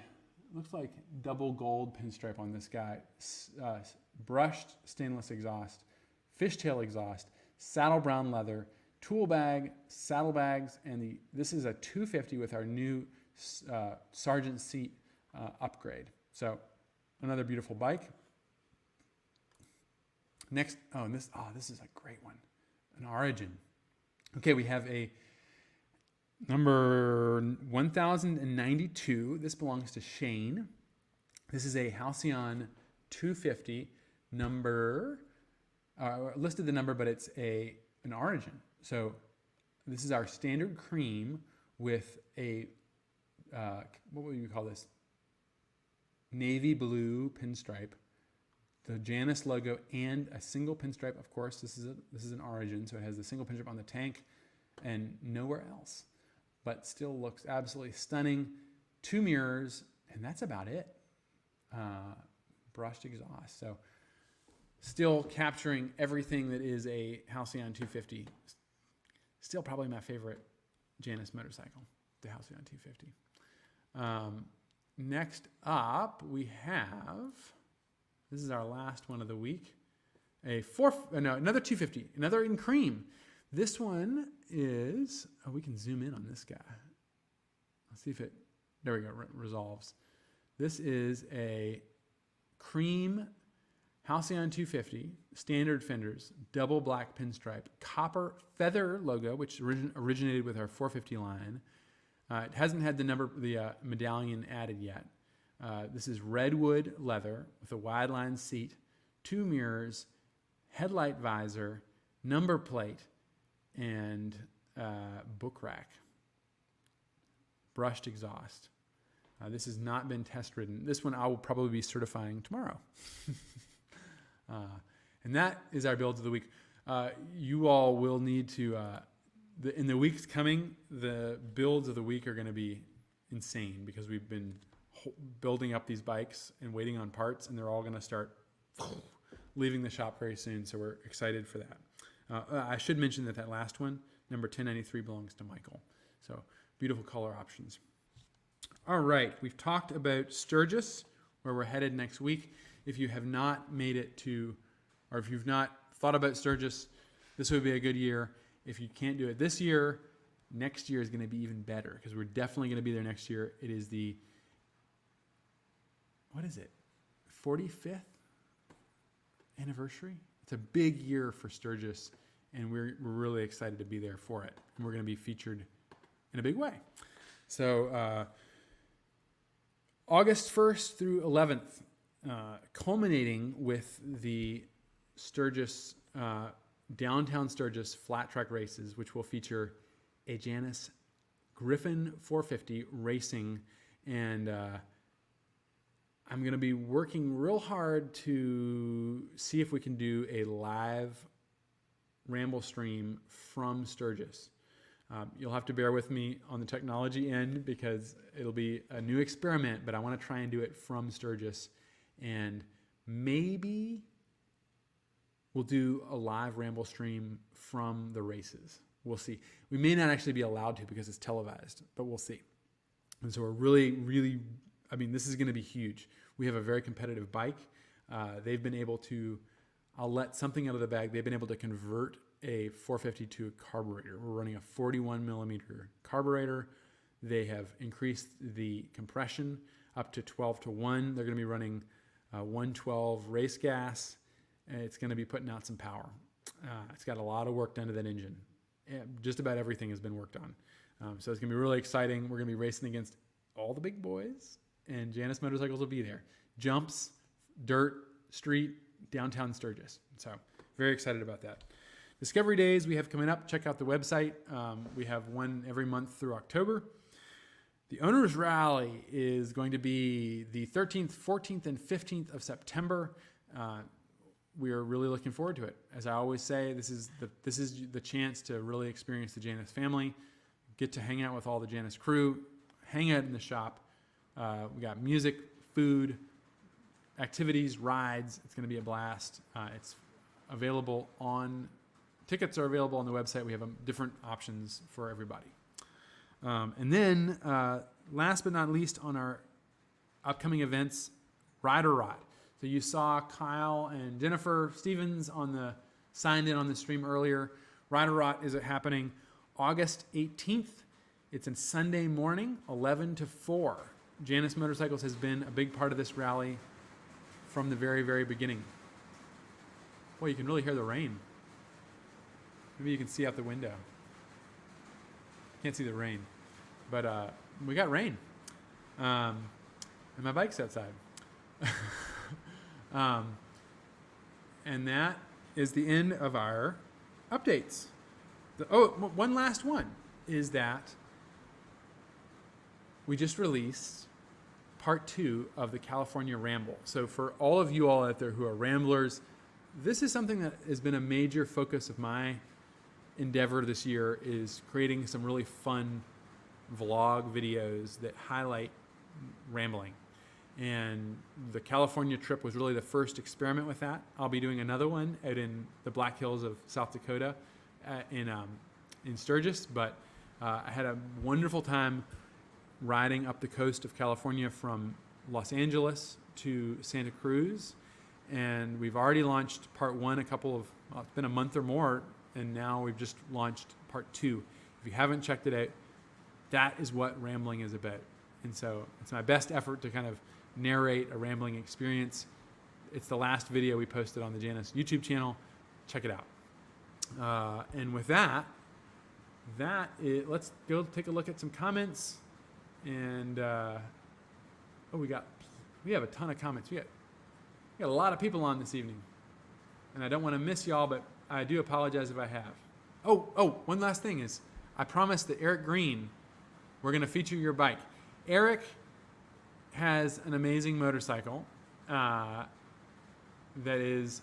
looks like double gold pinstripe on this guy. Brushed stainless exhaust, fishtail exhaust, saddle brown leather, tool bag, saddlebags, and this is a 250 with our new Sergeant seat upgrade. So another beautiful bike. Next, this is a great one, an Origin. Okay, we have a number 1092. This belongs to Shane. This is a Halcyon 250 number. Listed the number, but it's an Origin. So this is our standard cream with a what would you call this? Navy blue pinstripe, the Janus logo, and a single pinstripe. Of course, this is an Origin, so it has the single pinstripe on the tank and nowhere else, but still looks absolutely stunning. 2 mirrors, and that's about it. brushed exhaust. So still capturing everything that is a Halcyon 250. Still probably my favorite Janus motorcycle, the Halcyon 250. Next up, we have, this is our last one of the week, another 250, another in cream. This one is, we can zoom in on this guy. Let's see if it, there we go, resolves. This is a cream Halcyon 250, standard fenders, double black pinstripe, copper feather logo, which originated with our 450 line. It hasn't had the medallion added yet. This is redwood leather with a wide line seat, 2 mirrors, headlight visor, number plate, and book rack. Brushed exhaust. This has not been test ridden. This one I will probably be certifying tomorrow. And that is our builds of the week. You all will need to, in the weeks coming, the builds of the week are going to be insane because we've been building up these bikes and waiting on parts, and they're all going to start leaving the shop very soon. So we're excited for that. I should mention that last one, number 1093, belongs to Michael. So beautiful color options. All right, we've talked about Sturgis, where we're headed next week. If you have not made it to, or if you've not thought about Sturgis, this would be a good year. If you can't do it this year, next year is going to be even better because we're definitely going to be there next year. It is the, what is it, 45th anniversary? It's a big year for Sturgis, and we're really excited to be there for it. And we're going to be featured in a big way. So August 1st through 11th, culminating with the Sturgis, downtown Sturgis flat track races, which will feature a Janus Griffin 450 racing. And I'm going to be working real hard to see if we can do a live Ramblestream from Sturgis. You'll have to bear with me on the technology end because it'll be a new experiment, but I want to try and do it from Sturgis. And maybe we'll do a live Ramblestream from the races. We'll see. We may not actually be allowed to because it's televised, but we'll see. And so we're really, this is going to be huge. We have a very competitive bike. They've been able to, I'll let something out of the bag. They've been able to convert a 450 to a carburetor. We're running a 41 millimeter carburetor. They have increased the compression up to 12 to 1. They're going to be running 112 race gas. And it's going to be putting out some power. It's got a lot of work done to that engine. Just about everything has been worked on. So it's going to be really exciting. We're going to be racing against all the big boys, and Janus motorcycles will be there. Jumps, dirt, street, downtown Sturgis. So very excited about that. Discovery Days we have coming up. Check out the website. We have one every month through October. The Owners Rally is going to be the 13th, 14th, and 15th of September. We are really looking forward to it. As I always say, this is the chance to really experience the Janus family, get to hang out with all the Janus crew, hang out in the shop. We got music, food, activities, rides. It's going to be a blast. It's available tickets are available on the website. We have different options for everybody. And then last but not least on our upcoming events, Rider Rot. So you saw Kyle and Jennifer Stevens signed in on the stream earlier. Rider Rot is happening August 18th. It's a Sunday morning, 11 to 4. Janus Motorcycles has been a big part of this rally from the very, very beginning. Boy, you can really hear the rain. Maybe you can see out the window. Can't see the rain. But we got rain. And my bike's outside. And that is the end of our updates. One last one is that we just released part 2 of the California Ramble. So for all of you all out there who are ramblers, this is something that has been a major focus of my endeavor this year, is creating some really fun vlog videos that highlight rambling. And the California trip was really the first experiment with that. I'll be doing another one out in the Black Hills of South Dakota in Sturgis, but I had a wonderful time riding up the coast of California from Los Angeles to Santa Cruz. And we've already launched part one it's been a month or more, and now we've just launched part two. If you haven't checked it out, that is what rambling is about. And so it's my best effort to kind of narrate a rambling experience. It's the last video we posted on the Janus YouTube channel. Check it out. And with that, let's go take a look at some comments. And we have a ton of comments. We got a lot of people on this evening, and I don't want to miss y'all, but I do apologize if I have. One last thing is, I promised that Eric Green, we're going to feature your bike. Eric has an amazing motorcycle that is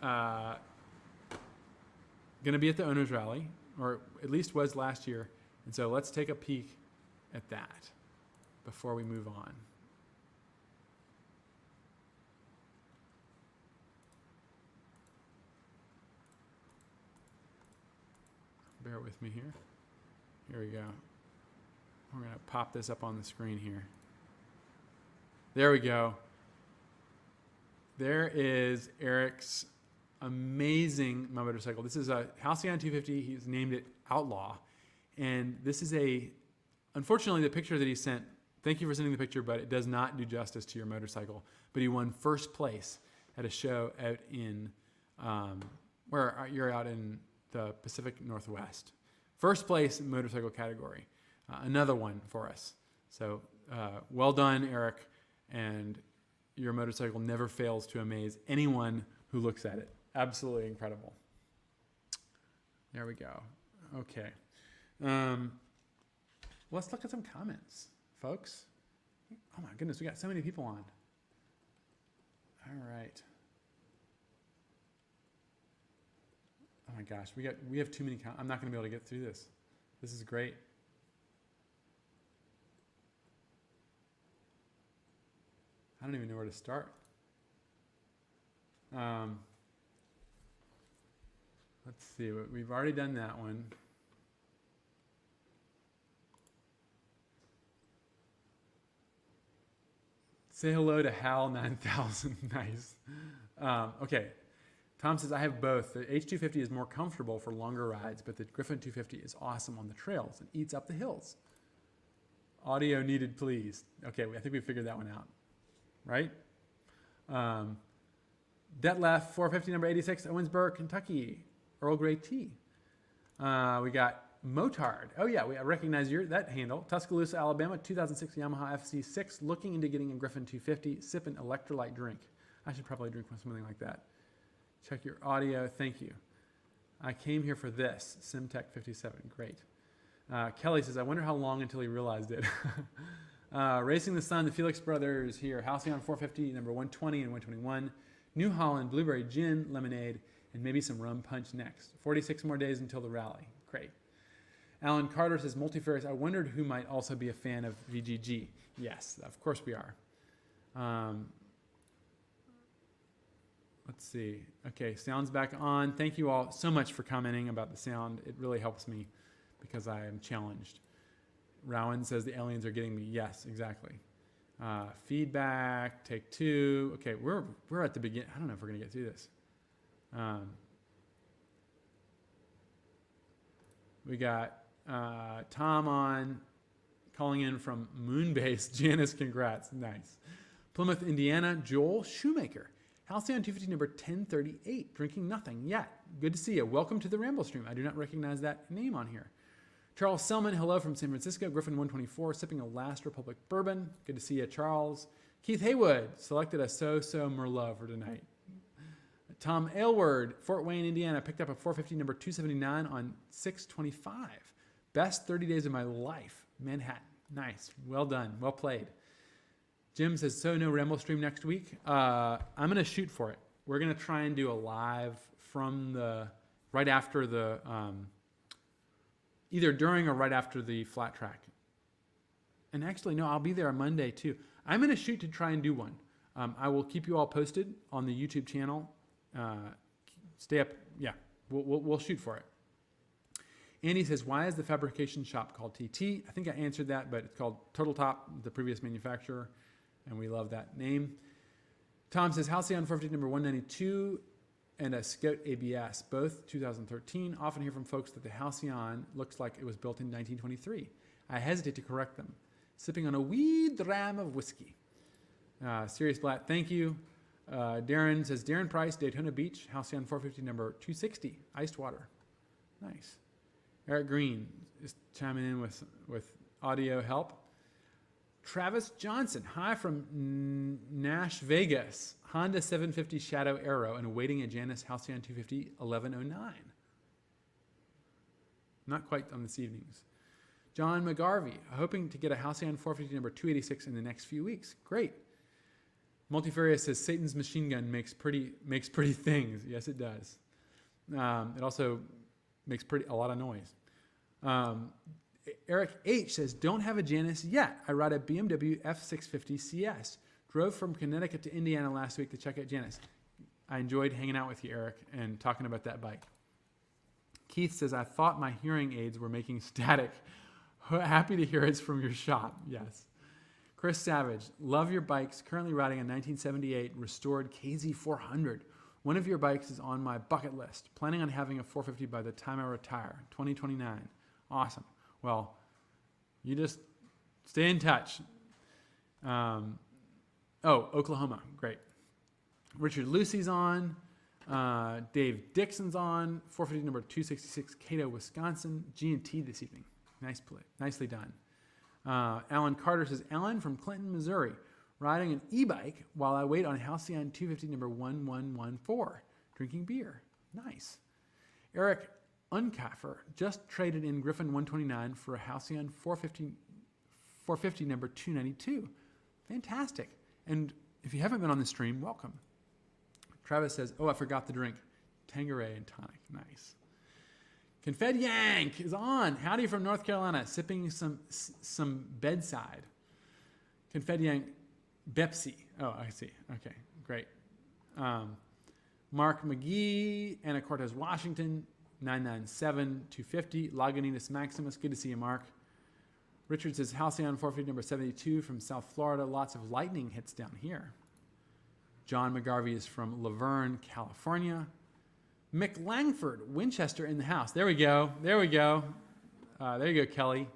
going to be at the Owners Rally, or at least was last year. And so let's take a peek at that before we move on. Bear with me here. Here we go. We're going to pop this up on the screen here. There we go. There is Eric's amazing motorcycle. This is a Halcyon 250. He's named it Outlaw. And this is unfortunately, the picture that he sent, thank you for sending the picture, but it does not do justice to your motorcycle. But he won first place at a show out in, where you're out in the Pacific Northwest. First place in motorcycle category. Another one for us. So well done, Eric. And your motorcycle never fails to amaze anyone who looks at it. Absolutely incredible. There we go. Okay. Let's look at some comments, folks. Oh my goodness, we got so many people on. All right. Oh my gosh, we have too many. I'm not going to be able to get through this. This is great. I don't even know where to start. Let's see. We've already done that one. Say hello to Hal 9000. Nice. Okay. Tom says, I have both. The H250 is more comfortable for longer rides, but the Griffin 250 is awesome on the trails and eats up the hills. Audio needed, please. Okay, I think we figured that one out. Right? Detlef, 450, number 86, Owensboro, Kentucky. Earl Grey tea. We got Motard. Oh, yeah, I recognize that handle. Tuscaloosa, Alabama, 2006 Yamaha FC6. Looking into getting a Griffin 250. Sip an electrolyte drink. I should probably drink something like that. Check your audio. Thank you. I came here for this. Simtech 57. Great. Kelly says, I wonder how long until he realized it. Racing the Sun, the Felix Brothers here. Halcyon 450, number 120 and 121. New Holland, Blueberry Gin, Lemonade, and maybe some rum punch next. 46 more days until the rally. Great. Alan Carter says, Multifarious, I wondered who might also be a fan of VGG. Yes, of course we are. Let's see. Okay, sound's back on. Thank you all so much for commenting about the sound. It really helps me because I am challenged. Rowan says the aliens are getting me. Yes, exactly. Feedback, take two. Okay, we're at the beginning. I don't know if we're going to get through this. We got Tom on, calling in from Moonbase. Janus, congrats. Nice. Plymouth, Indiana, Joel Shoemaker. Halcyon 250 number 1038, drinking nothing yet. Good to see you. Welcome to the Ramblestream. I do not recognize that name on here. Charles Selman, hello from San Francisco. Griffin 124, sipping a Last Republic bourbon. Good to see you, Charles. Keith Haywood selected a So-So Merlot for tonight. Tom Aylward, Fort Wayne, Indiana, picked up a 450 number 279 on 625. Best 30 days of my life. Manhattan. Nice. Well done. Well played. Jim says, so no Ramblestream next week? I'm going to shoot for it. We're going to try and do a live from right after the, either during or right after the flat track. And actually, no, I'll be there on Monday too. I'm going to shoot to try and do one. I will keep you all posted on the YouTube channel. Stay up. Yeah, we'll shoot for it. Andy says, why is the fabrication shop called TT? I think I answered that, but it's called Turtle Top, the previous manufacturer, and we love that name. Tom says, Halcyon 450 number 192 and a Scout ABS, both 2013. Often hear from folks that the Halcyon looks like it was built in 1923. I hesitate to correct them. Sipping on a wee dram of whiskey. Sirius Blatt, thank you. Darren says, Darren Price, Daytona Beach, Halcyon 450 number 260, iced water. Nice. Eric Green is chiming in with audio help. Travis Johnson, hi from Nash, Vegas. Honda 750 Shadow Aero and awaiting a Janus Halcyon 250 1109. Not quite on this evening's. John McGarvey, hoping to get a Halcyon 450 number 286 in the next few weeks. Great. Multifarious says Satan's machine gun makes pretty things. Yes, it does. It also makes a lot of noise. Eric H says, don't have a Janus yet. I ride a BMW F650 CS. Drove from Connecticut to Indiana last week to check out Janus. I enjoyed hanging out with you, Eric, and talking about that bike. Keith says, I thought my hearing aids were making static. Happy to hear it's from your shop. Yes. Chris Savage, love your bikes. Currently riding a 1978 restored KZ400. One of your bikes is on my bucket list. Planning on having a 450 by the time I retire, 2029. Awesome. Well, you just stay in touch. Oklahoma. Great. Richard Lucy's on. Dave Dixon's on. 450 number 266, Cato, Wisconsin. G&T this evening. Nice play. Nicely done. Alan Carter says, Alan from Clinton, Missouri, riding an e-bike while I wait on Halcyon 250 number 1114, drinking beer. Nice. Eric Unkaffer just traded in Griffin 129 for a Halcyon 450 number 292. Fantastic. And if you haven't been on the stream, welcome. Travis says, I forgot the drink. Tanqueray and tonic. Nice. Confed Yank is on. Howdy from North Carolina, sipping some bedside. Confed Yank, Bepsi. Oh, I see. Okay, great. Mark McGee, Anna Cortez, Washington, 997-250. Lagunitas Maximus, good to see you, Mark. Richard says, Halcyon 450 number 72 from South Florida. Lots of lightning hits down here. John McGarvey is from Laverne, California. Mick Langford, Winchester in the house. There we go. There you go, Kelly.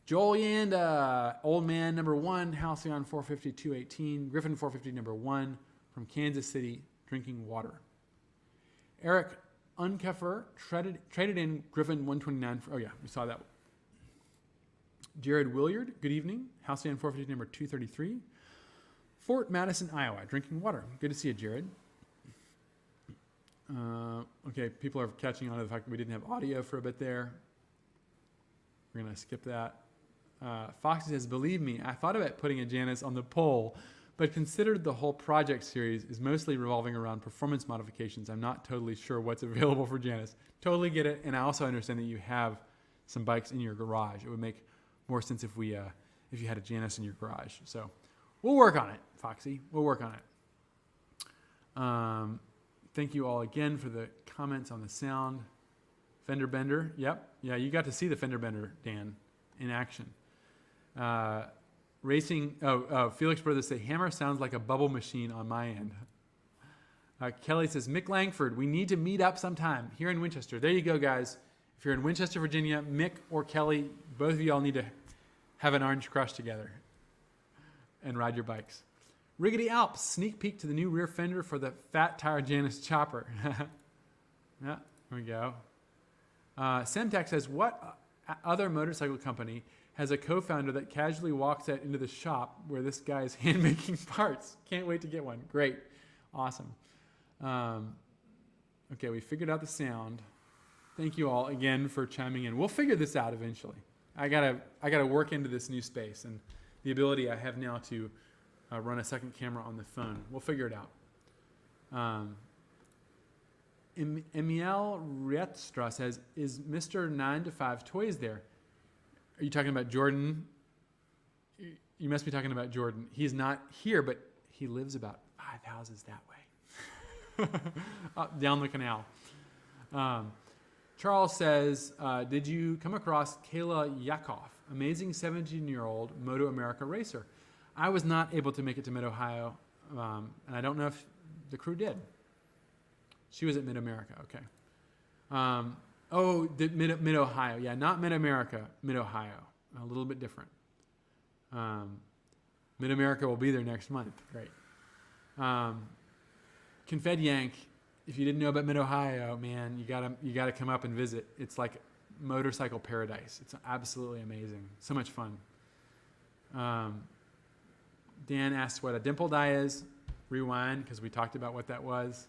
Joel Yanda, Old Man number 1, Halcyon 450 218, Griffin 450 number 1 from Kansas City, drinking water. Eric Unkeffer traded in Griffin 129 for, we saw that. Jared Williard, good evening. Halcyon 450 number 233. Fort Madison, Iowa, drinking water. Good to see you, Jared. People are catching on to the fact that we didn't have audio for a bit there. We're going to skip that. Foxy says, believe me, I thought about putting a Janus on the poll, but considered the whole project series is mostly revolving around performance modifications. I'm not totally sure what's available for Janus. Totally get it, and I also understand that you have some bikes in your garage. It would make more sense if you had a Janus in your garage. So we'll work on it, Foxy. We'll work on it. Thank you all again for the comments on the sound. Fender bender. Yep. Yeah, you got to see the fender bender, Dan, in action. Racing. Felix Brothers say, hammer sounds like a bubble machine on my end. Kelly says, Mick Langford, we need to meet up sometime here in Winchester. There you go, guys. If you're in Winchester, Virginia, Mick or Kelly, both of you all need to have an Orange Crush together and ride your bikes. Riggedy Alps, sneak peek to the new rear fender for the Fat Tire Janus chopper. Yeah, here we go. Semtech says, what other motorcycle company has a co-founder that casually walks out into the shop where this guy is hand-making parts? Can't wait to get one. Great. Awesome. Okay, we figured out the sound. Thank you all again for chiming in. We'll figure this out eventually. I gotta work into this new space and the ability I have now to run a second camera on the phone. We'll figure it out. Emiel Retstra says, is Mr. 9 to 5 Toys there? Are you talking about Jordan? You must be talking about Jordan. He's not here, but he lives about 5 houses that way, down the canal. Charles says, did you come across Kayla Yakov, amazing 17-year-old Moto America racer? I was not able to make it to Mid-Ohio, and I don't know if the crew did. She was at Mid-America, okay. Mid-Ohio. Yeah, not Mid-America, Mid-Ohio. A little bit different. Mid-America will be there next month. Great. Confed Yank, if you didn't know about Mid-Ohio, man, you gotta come up and visit. It's like motorcycle paradise. It's absolutely amazing. So much fun. Dan asks what a dimple die is. Rewind, because we talked about what that was.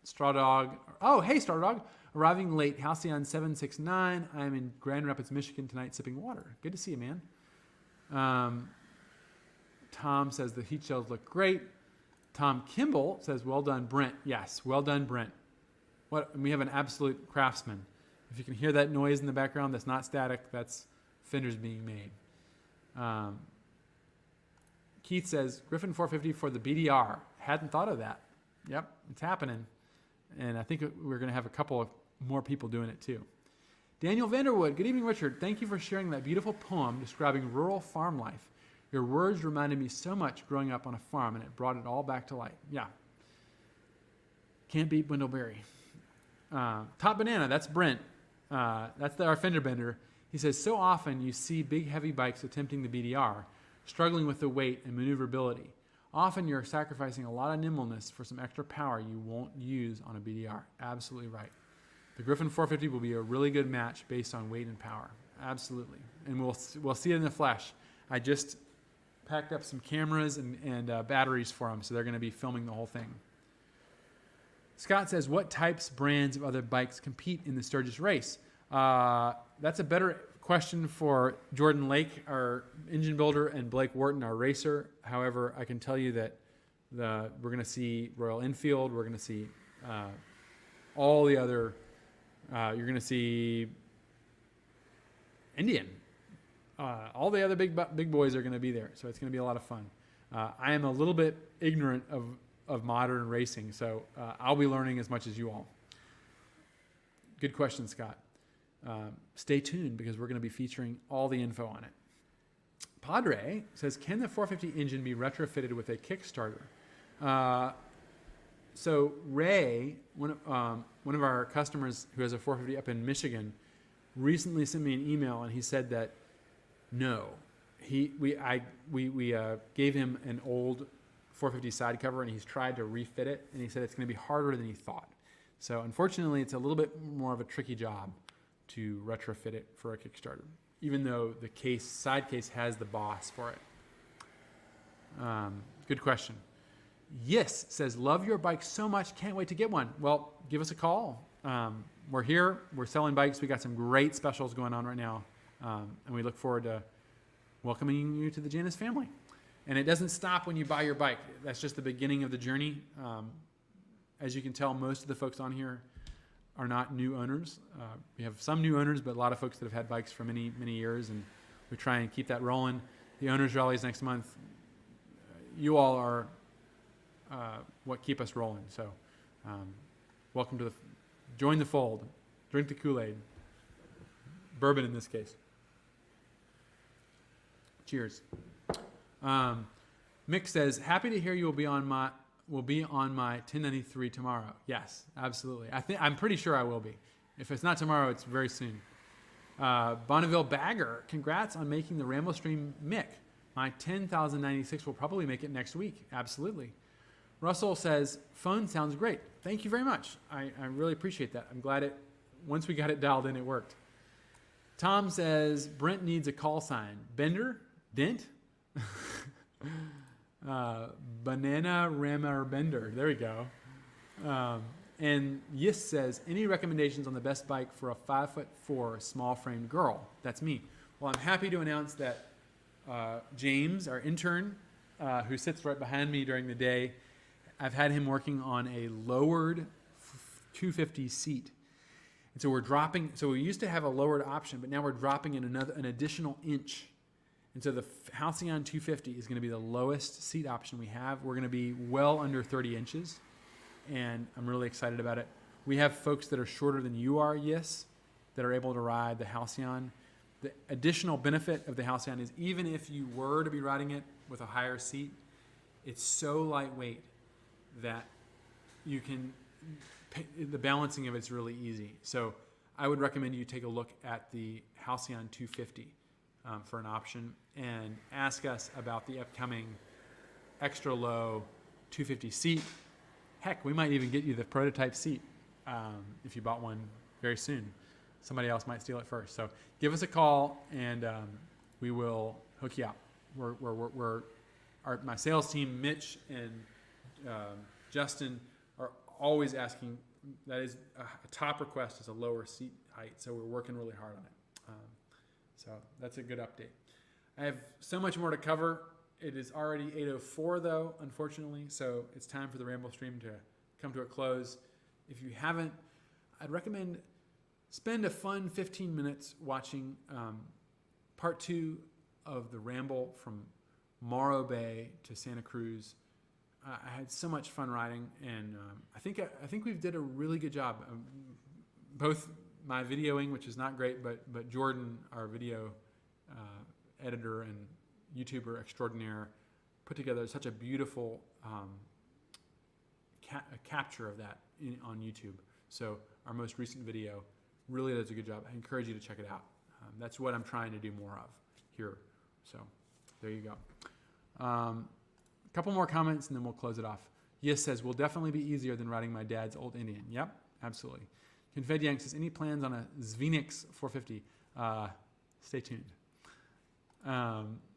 Straw Dog. Oh, hey, Straw Dog. Arriving late. Halcyon 769. I'm in Grand Rapids, Michigan tonight sipping water. Good to see you, man. Tom says the heat shells look great. Tom Kimball says, well done, Brent. Yes, well done, Brent. We have an absolute craftsman. If you can hear that noise in the background, that's not static. That's fenders being made. Keith says, Griffin 450 for the BDR. Hadn't thought of that. Yep, it's happening. And I think we're going to have a couple of more people doing it too. Daniel Vanderwood, good evening, Richard. Thank you for sharing that beautiful poem describing rural farm life. Your words reminded me so much growing up on a farm, and it brought it all back to life. Yeah. Can't beat Wendell-Berry. Top Banana, that's Brent. That's our fender bender. He says, so often you see big, heavy bikes attempting the BDR, struggling with the weight and maneuverability. Often you're sacrificing a lot of nimbleness for some extra power you won't use on a BDR. Absolutely right. The Griffin 450 will be a really good match based on weight and power. Absolutely. And we'll see it in the flesh. I just packed up some cameras and batteries for them, so they're going to be filming the whole thing. Scott says, what types, brands of other bikes compete in the Sturgis race? That's a better question for Jordan Lake, our engine builder, and Blake Wharton, our racer. However, I can tell you that we're going to see Royal Enfield. We're going to see all the other. You're going to see Indian. All the other big boys are going to be there, so it's going to be a lot of fun. I am a little bit ignorant of modern racing, so I'll be learning as much as you all. Good question, Scott. Stay tuned because we're going to be featuring all the info on it. Padre says, can the 450 engine be retrofitted with a Kickstarter? So Ray, one of our customers who has a 450 up in Michigan, recently sent me an email, and he said that no. We gave him an old 450 side cover, and he's tried to refit it, and he said it's going to be harder than he thought. So unfortunately, it's a little bit more of a tricky job to retrofit it for a Kickstarter, even though the side case has the boss for it. Good question. Yes says, love your bike so much, can't wait to get one. Well, give us a call. We're here, we're selling bikes, we got some great specials going on right now, and we look forward to welcoming you to the Janus family. And it doesn't stop when you buy your bike. That's just the beginning of the journey. As you can tell, most of the folks on here are not new owners. We have some new owners, but a lot of folks that have had bikes for many, many years, and we try and keep that rolling. The owners rallies next month. You all are what keep us rolling. So welcome to join the fold. Drink the Kool-Aid. Bourbon in this case. Cheers. Mick says, happy to hear you will be on my 1093 tomorrow. Yes, absolutely. I'm pretty sure I will be. If it's not tomorrow, it's very soon. Bonneville Bagger, congrats on making the Ramblestream Mick. My 10,096 will probably make it next week. Absolutely. Russell says, phone sounds great. Thank you very much. I really appreciate that. I'm glad once we got it dialed in, it worked. Tom says, Brent needs a call sign. Bender? Dent? Banana Rammer Bender. There we go. And Yis says, any recommendations on the best bike for a 5'4" small framed girl? That's me. Well, I'm happy to announce that James, our intern, who sits right behind me during the day, I've had him working on a lowered 250 seat. And so we're dropping, so we used to have a lowered option, but now we're dropping in an additional inch. And so the Halcyon 250 is going to be the lowest seat option we have. We're going to be well under 30 inches, and I'm really excited about it. We have folks that are shorter than you are, yes, that are able to ride the Halcyon. The additional benefit of the Halcyon is even if you were to be riding it with a higher seat, it's so lightweight that you can, the balancing of it's really easy. So I would recommend you take a look at the Halcyon 250 for an option and ask us about the upcoming extra low 250 seat. Heck, we might even get you the prototype seat if you bought one very soon. Somebody else might steal it first. So give us a call and we will hook you up. My sales team, Mitch and Justin, are always asking. That is a top request is a lower seat height. So we're working really hard on it. So that's a good update. I have so much more to cover. It is already 8:04 though, unfortunately. So it's time for the Ramblestream to come to a close. If you haven't, I'd recommend spend a fun 15 minutes watching part 2 of the ramble from Morro Bay to Santa Cruz. I had so much fun riding, and I think we've did a really good job. Both my videoing, which is not great, but Jordan, our video editor and YouTuber extraordinaire, put together such a beautiful capture of that on YouTube. So our most recent video really does a good job. I encourage you to check it out. That's what I'm trying to do more of here. So there you go. A couple more comments and then we'll close it off. Yes says, will definitely be easier than riding my dad's old Indian. Yep, absolutely. Confed Yank says, any plans on a Zvinix 450? Stay tuned.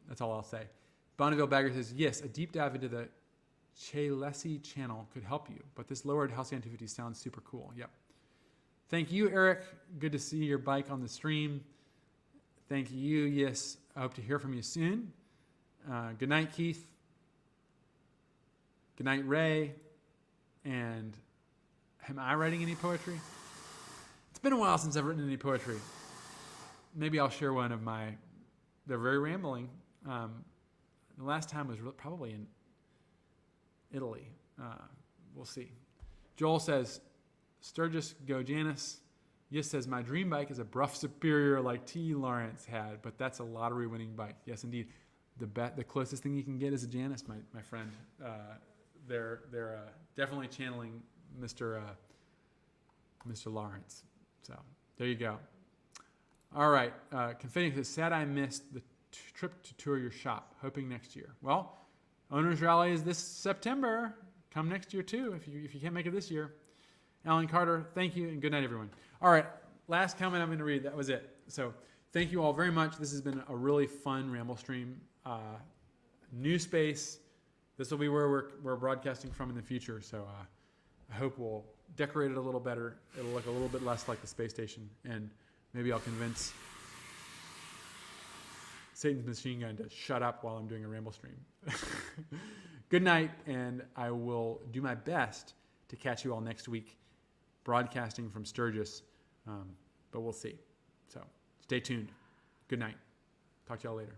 That's all I'll say. Bonneville Bagger says, yes, a deep dive into the Chalesi channel could help you, but this lowered Halcyon 250 sounds super cool. Yep. Thank you, Eric. Good to see your bike on the stream. Thank you. Yes, I hope to hear from you soon. Good night, Keith. Good night, Ray. And am I writing any poetry? It's been a while since I've written any poetry. Maybe I'll share one of my... They're very rambling. The last time was probably in Italy. We'll see. Joel says, Sturgis, go Janus. Yes says, my dream bike is a Bruff Superior like T. Lawrence had, but that's a lottery-winning bike. Yes, indeed. The closest thing you can get is a Janus, my friend. They're definitely channeling Mr. Lawrence. So there you go. All right. Confetti says, sad I missed the trip to tour your shop. Hoping next year. Well, Owners Rally is this September. Come next year too if you can't make it this year. Alan Carter, thank you, and good night, everyone. All right, last comment I'm going to read. That was it. So thank you all very much. This has been a really fun Ramblestream. New space. This will be where we're broadcasting from in the future. So I hope we'll decorate it a little better. It'll look a little bit less like the space station, and maybe I'll convince Satan's machine gun to shut up while I'm doing a Ramblestream. Good night, and I will do my best to catch you all next week, broadcasting from Sturgis, but we'll see. So stay tuned. Good night. Talk to y'all later.